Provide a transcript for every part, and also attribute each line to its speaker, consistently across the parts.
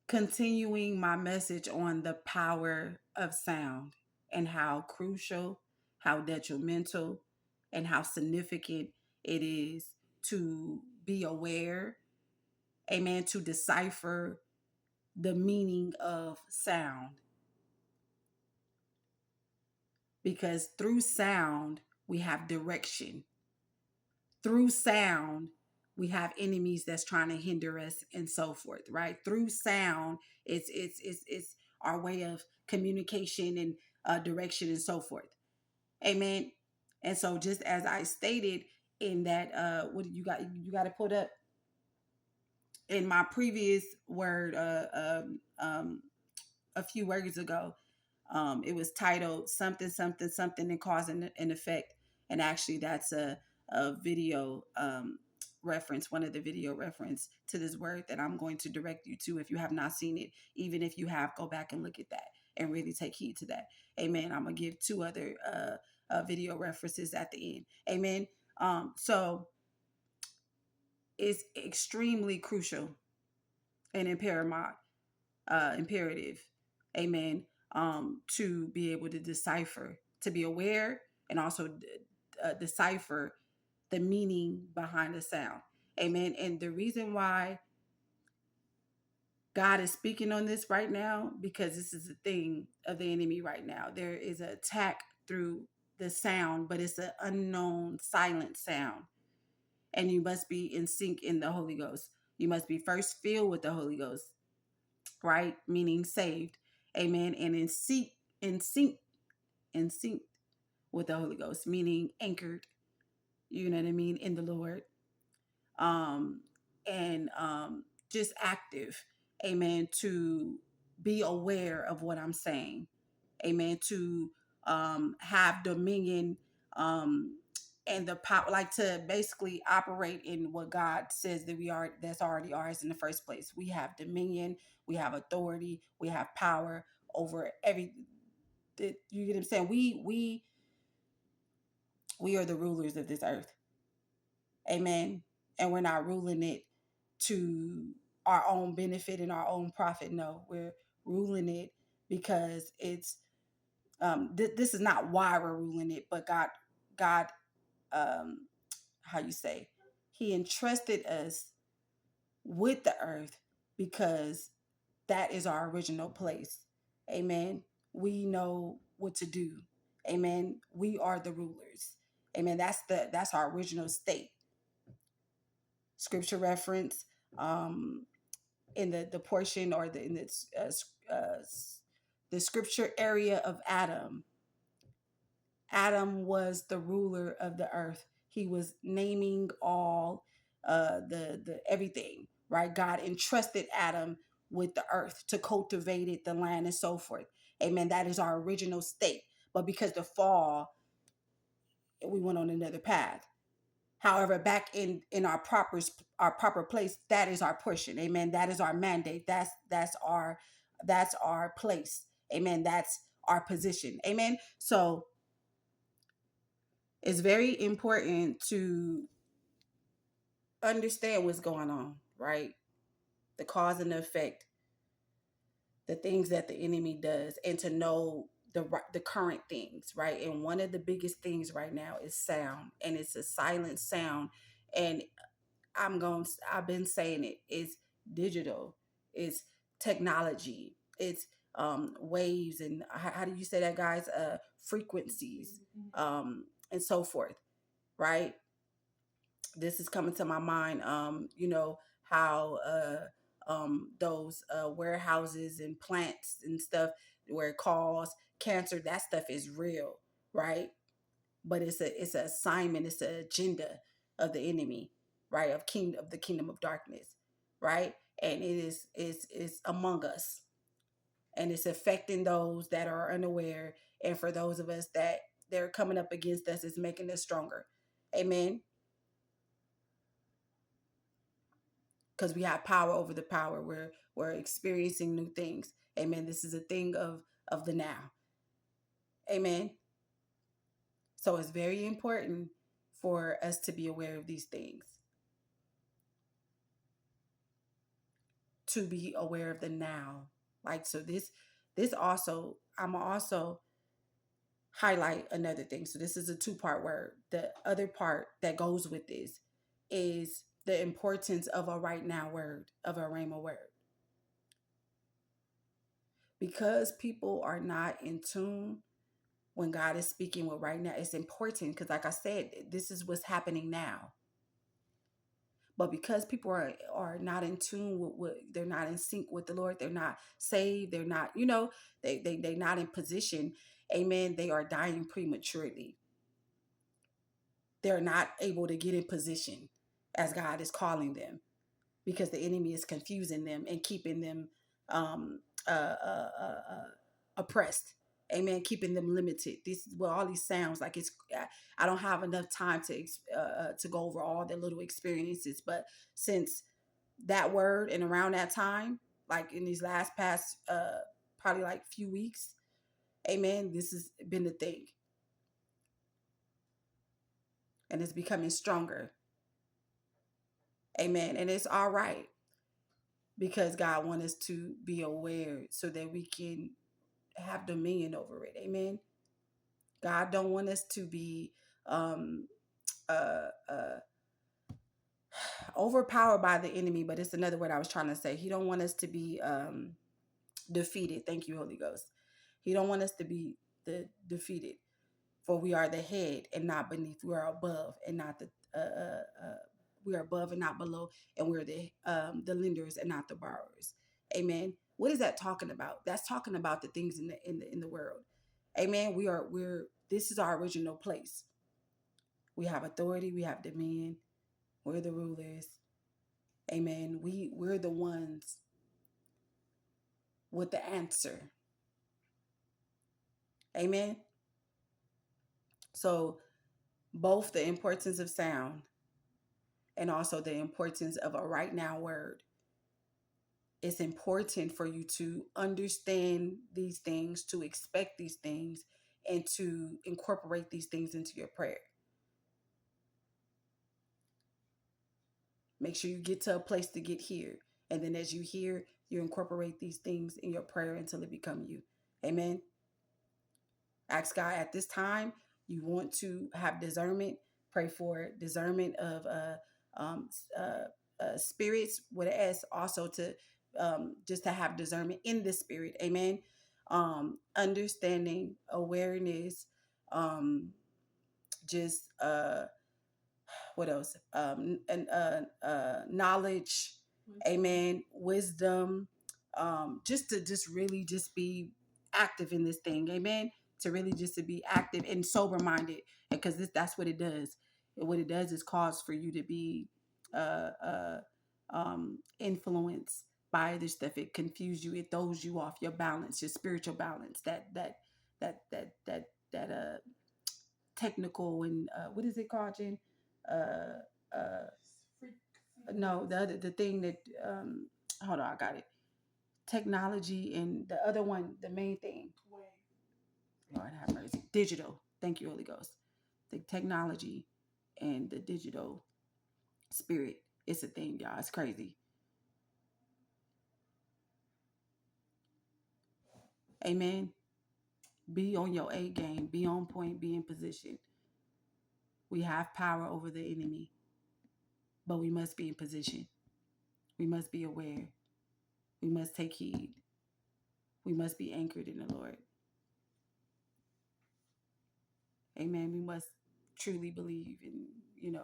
Speaker 1: continuing my message on the power of sound and how crucial, how detrimental, and how significant it is to be aware, amen, to decipher the meaning of sound. Because through sound, we have direction. Through sound, we have enemies that's trying to hinder us and so forth, right? Through sound, it's our way of communication and direction and so forth. Amen. And so just as I stated in that what you got to put up in my previous word a few words ago. It was titled something, something, something and cause and effect. And actually, that's a video reference, one of the video reference to this word that I'm going to direct you to if you have not seen it. Even if you have, go back and look at that and really take heed to that. Amen. I'm going to give two other video references at the end. Amen. So it's extremely crucial and imperative, amen, to be able to decipher, to be aware, and also decipher the meaning behind the sound, amen. And the reason why God is speaking on this right now, because this is the thing of the enemy right now. There is an attack through the sound, but it's an unknown silent sound, and you must be in sync in the Holy Ghost. You must be first filled with the Holy Ghost, right? Meaning saved. Amen. And in sync, in sync with the Holy Ghost, meaning anchored, you know what I mean, in the Lord. Um, and just active, amen, to be aware of what I'm saying. Amen. To have dominion and the power, like to basically operate in what God says that we are, that's already ours in the first place. We have dominion, we have authority, we have power over every. You get what I'm saying? We are the rulers of this earth. Amen. And we're not ruling it to our own benefit and our own profit. No, we're ruling it because it's this is not why we're ruling it, but God, um, how you say, He entrusted us with the earth because that is our original place. Amen. We know what to do. Amen. We are the rulers. Amen. That's our original state. Scripture reference in the portion or the scripture area of Adam. Adam was the ruler of the earth. He was naming all the everything, right? God entrusted Adam with the earth to cultivate it, the land, and so forth. Amen. That is our original state. But because the fall, we went on another path. However, back in our proper place, that is our portion. Amen. That is our mandate. That's our place. Amen. That's our position. Amen. So it's very important to understand what's going on, right? The cause and the effect, the things that the enemy does, and to know the current things, right? And one of the biggest things right now is sound, and it's a silent sound. And I've been saying it is digital, it's technology, it's waves, and how do you say that, guys? Frequencies, and so forth, right? This is coming to my mind. How those warehouses and plants and stuff where it cause cancer, that stuff is real, right? But it's an assignment, it's an agenda of the enemy, right? Of the kingdom of darkness, right? And it is among us, and it's affecting those that are unaware, and for those of us that they're coming up against us, it's making us stronger. Amen. Because we have power over the power. We're experiencing new things. Amen. This is a thing of the now. Amen. So it's very important for us to be aware of these things, to be aware of the now. Like, so this also, I'm also highlight another thing. So this is a two-part word. The other part that goes with this is the importance of a right now word, of a rhema word. Because people are not in tune when God is speaking with right now, it's important because, like I said, this is what's happening now. But because people are not in tune with what, they're not in sync with the Lord, they're not saved, they're not, they're not in position, amen, they are dying prematurely. They're not able to get in position as God is calling them because the enemy is confusing them and keeping them um, uh, uh, uh, uh, oppressed. Amen. Keeping them limited. This is what all these sounds like. I don't have enough time to go over all the little experiences, but since that word and around that time, like in these past probably like few weeks, amen, this has been the thing, and it's becoming stronger. Amen. And it's all right because God wants us to be aware so that we can have dominion over it. Amen. God don't want us to be um uh uh overpowered by the enemy, but it's another word I was trying to say. He don't want us to be defeated. Thank you, Holy Ghost. He don't want us to be defeated. For we are the head and not beneath. We are above and not the we are above and not below, and we're the lenders and not the borrowers. Amen. What is that talking about? That's talking about the things in the world. Amen. We're this is our original place. We have authority, we have dominion, we're the rulers. Amen. We're the ones with the answer. Amen. So both the importance of sound and also the importance of a right now word. It's important for you to understand these things, to expect these things, and to incorporate these things into your prayer. Make sure you get to a place to get here. And then as you hear, you incorporate these things in your prayer until it become you. Amen. Ask God at this time, you want to have discernment, pray for discernment of um, spirits with an S, also to just to have discernment in the spirit. Amen. Understanding, awareness, just what else? And knowledge, amen, wisdom, just to just really just be active in this thing, amen. To really just to be active and sober minded, because that's what it does. And what it does is cause for you to be uh, uh, influenced by this stuff. It confuses you. It throws you off your balance, your spiritual balance. That technical and what is it called, Jen? Uh, uh, no, the thing that hold on, I got it. Technology and the other one, the main thing. Lord have mercy. Digital. Thank you, Holy Ghost. The technology and the digital spirit. It's a thing, y'all. It's crazy. Amen. Be on your A game. Be on point. Be in position. We have power over the enemy, but we must be in position. We must be aware. We must take heed. We must be anchored in the Lord. Amen. We must truly believe in,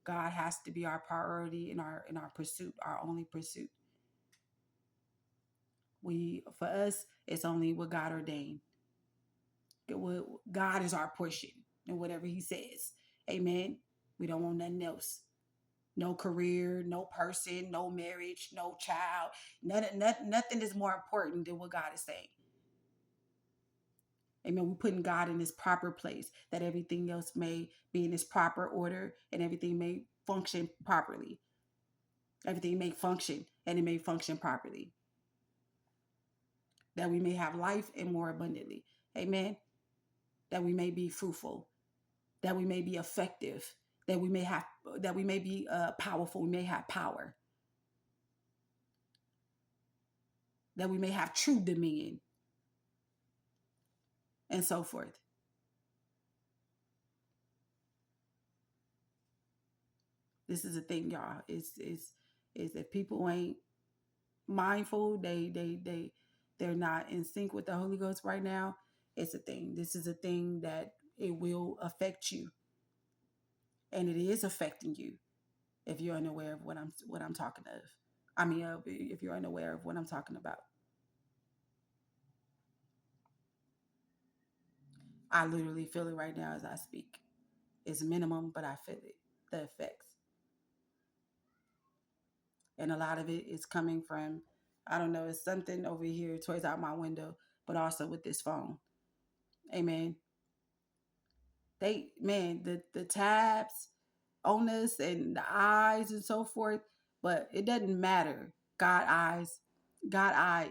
Speaker 1: God has to be our priority in our pursuit, our only pursuit. For us, it's only what God ordained. God is our portion and whatever he says. Amen. We don't want nothing else. No career, no person, no marriage, no child. Nothing is more important than what God is saying. Amen. We're putting God in his proper place, that everything else may be in its proper order and everything may function properly. Everything may function and it may function properly. That we may have life and more abundantly. Amen. That we may be fruitful. That we may be effective. That we may be powerful. We may have power. that we may have true dominion, and so forth. This is a thing, y'all. Is if people ain't mindful, they're not in sync with the Holy Ghost right now. It's a thing. This is a thing that it will affect you, and it is affecting you if you're unaware of what I'm talking of. I mean, if you're unaware of what I'm talking about. I literally feel it right now as I speak. It's minimum, but I feel it, the effects. And a lot of it is coming from, I don't know, it's something over here towards out my window, but also with this phone. Amen. The tabs on us and the eyes and so forth, but it doesn't matter. God eye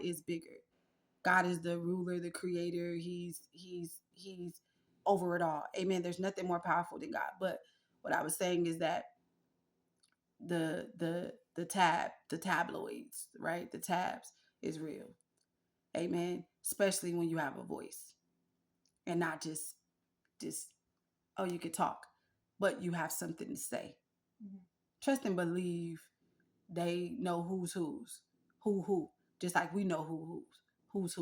Speaker 1: is bigger. God is the ruler, the creator. He's over it all. Amen. There's nothing more powerful than God. But what I was saying is that the tabloids, right? The tabs is real. Amen. Especially when you have a voice and not just oh, you could talk, but you have something to say. Mm-hmm. Trust and believe they know who, just like we know who's.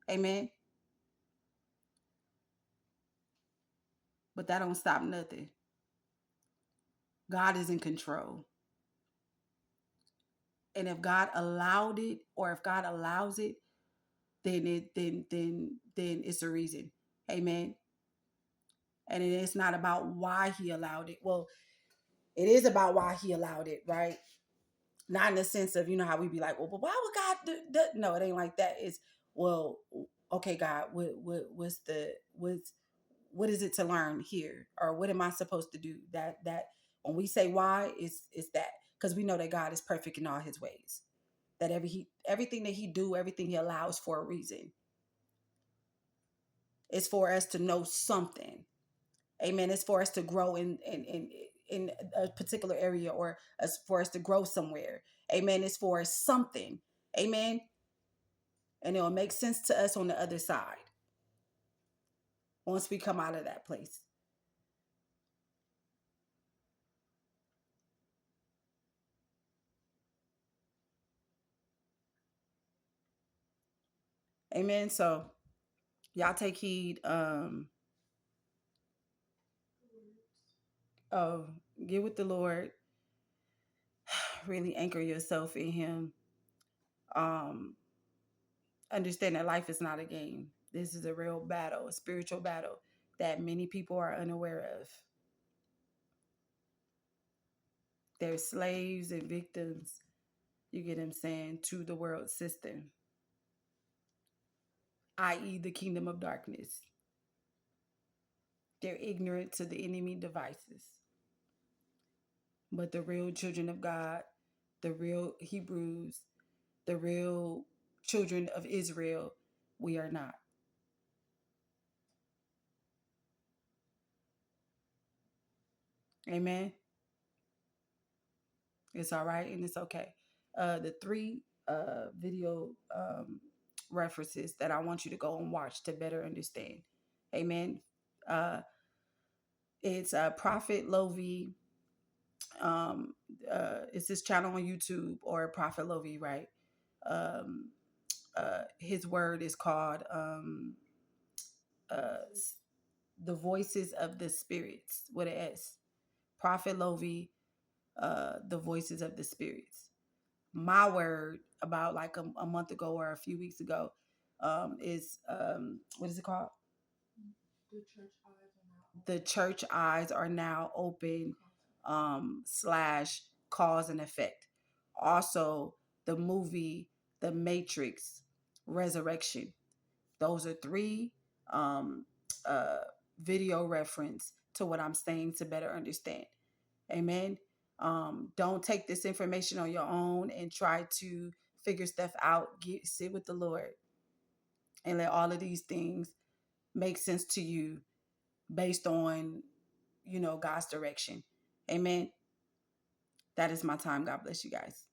Speaker 1: Amen. But that don't stop nothing. God is in control. And if God allowed it, or if God allows it, then it's a reason. Amen. And it is not about why he allowed it. Well, it is about why he allowed it, right? Not in the sense of, how we be like, well, but why would God do? No, it ain't like that. It's, well, okay, God, what is it to learn here, or what am I supposed to do? That when we say why, is that because we know that God is perfect in all His ways. That everything that He do, everything He allows for a reason. It's for us to know something. Amen. It's for us to grow in a particular area, or for us to grow somewhere. Amen. It's for something. Amen. And it'll make sense to us on the other side once we come out of that place. Amen. So y'all take heed. Oh, get with the Lord. Really anchor yourself in Him. Understand that life is not a game. This is a real battle, a spiritual battle that many people are unaware of. They're slaves and victims, you get what I'm saying, to the world system, i.e., the kingdom of darkness. They're ignorant to the enemy devices. But the real children of God, the real Hebrews, the real children of Israel, we are not. Amen. It's all right and it's okay. The three video references that I want you to go and watch to better understand. Amen. It's Prophet Lovy. It's his channel on YouTube, or Prophet Lovy, right? Um, his word is called uh, The Voices of the Spirits with an S. Prophet Lovy, The Voices of the Spirits. My word, about like a month ago or a few weeks ago, is what is it called? The church eyes are now open. Slash cause and effect. Also, the movie The Matrix Resurrection. Those are three um, uh, video reference to what I'm saying to better understand. Amen. Don't take this information on your own and try to figure stuff out. Sit with the Lord and let all of these things make sense to you based on, God's direction. Amen. That is my time. God bless you guys.